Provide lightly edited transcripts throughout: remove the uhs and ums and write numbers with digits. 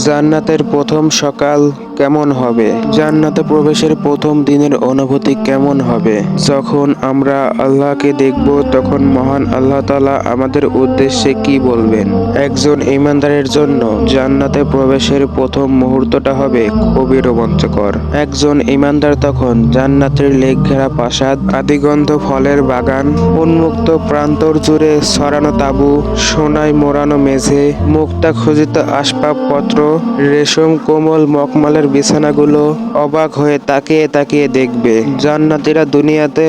জান্নাতের প্রথম সকাল কেমন হবে? জান্নাতে প্রবেশের প্রথম দিনের অনুভূতি কেমন হবে? যখন আমরা আল্লাহকে দেখব তখন মহান আল্লাহ তাআলা আমাদের উদ্দেশ্যে কি বলবেন? একজন ঈমানদারের জন্য জান্নাতে প্রবেশের প্রথম মুহূর্তটা হবে খুবই রোমাঞ্চকর। একজন ঈমানদার তখন জান্নাতের লেক ঘেরা প্রাসাদ, আদিগন্ধ ফলের বাগান, উন্মুক্ত প্রান্তর জুড়ে ছড়ানো তাঁবু, সোনায় মোড়ানো মেঝে, মুক্তা খচিত আসবাবপত্র, রেশম কোমল মখমলের বিছানাগুলো অবাক হয়ে তাকিয়ে তাকিয়ে দেখবে। জান্নাতীরা দুনিয়াতে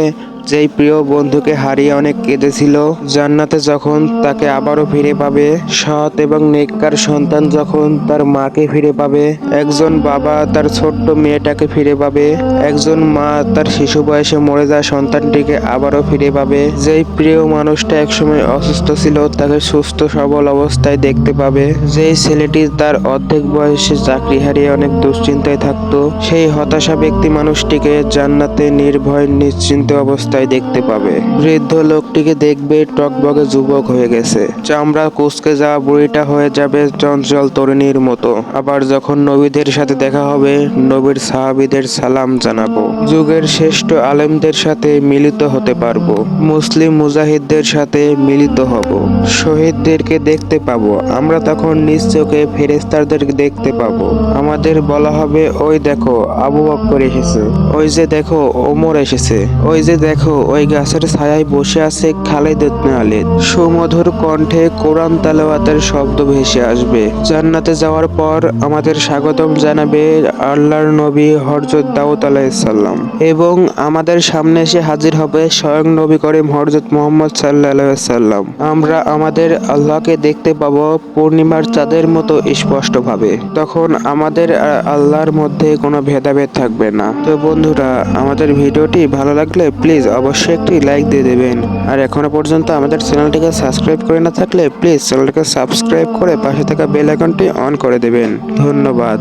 যেই প্রিয় বন্ধুকে হারিয়ে অনেক কেঁদেছিল, জান্নাতে যখন তাকে আবারও ফিরে পাবে, সৎ এবং নেককার সন্তান যখন তার মাকে ফিরে পাবে, একজন বাবা তার ছোট্ট মেয়েটাকে ফিরে পাবে, একজন মা তার শিশু বয়সে মরে যাওয়া সন্তানটিকে আবারও ফিরে পাবে, যেই প্রিয় মানুষটা একসময় অসুস্থ ছিল তাকে সুস্থ সবল অবস্থায় দেখতে পাবে, যেই ছেলেটি তার অর্ধেক বয়সে চাকরি হারিয়ে অনেক দুশ্চিন্তায় থাকতো, সেই হতাশা ব্যক্তি মানুষটিকে জান্নাতে নির্ভয় নিশ্চিন্ত অবস্থায় দেখতে পাবে। বৃদ্ধ লোকটিকে দেখবে টকবগে যুবক হয়ে গেছে, চামড়া কুঁচকে যাওয়া বুড়িটা হয়ে যাবে চঞ্চল তরুণীর মতো। আবার যখন নবীদের সাথে দেখা হবে, নবীর সাহাবীদের সালাম জানাবো, যুগের শ্রেষ্ঠ আলেমদের সাথে মিলিত হতে পারবো, মুসলিম মুজাহিদদের সাথে মিলিত হব, শহীদদেরকে দেখতে পাবো। আমরা তখন নিজ চোখে ফেরেশতাদেরকে দেখতে পাবো। আমাদের বলা হবে, ওই দেখো আবু বকর এসেছে, ওই যে দেখো ওমর এসেছে, ওই যে দেখো ওই গাছের ছায়ায় বসে আছে খালিদ ইবনে ওয়ালিদ। সুমধুর কণ্ঠে কোরআন তেলাওয়াতের শব্দ ভেসে আসবে। জান্নাতে যাওয়ার পর আমাদের স্বাগতম জানাবে আল্লাহর নবী হযরত দাউদ আলাইহিস সালাম, এবং আমাদের সামনে এসে হাজির হবে স্বয়ং নবী করিম হযরত মুহাম্মদ সাল্লাল্লাহু আলাইহি ওয়াসাল্লাম। আমরা আমাদের আল্লাহকে দেখতে পাবো পূর্ণিমার চাঁদের মতো স্পষ্টভাবে। তখন আমাদের আর আল্লাহর মধ্যে কোনো ভেদাভেদ থাকবে না। তো বন্ধুরা, আমাদের ভিডিওটি ভালো লাগলে প্লিজ অবশ্যই একটি লাইক দিয়ে দেবেন। আর এখনো পর্যন্ত আমাদের চ্যানেলটিকে সাবস্ক্রাইব করে না থাকলে প্লিজ চ্যানেলটিকে সাবস্ক্রাইব করে পাশে থাকা বেল আইকনটি অন করে দেবেন। ধন্যবাদ।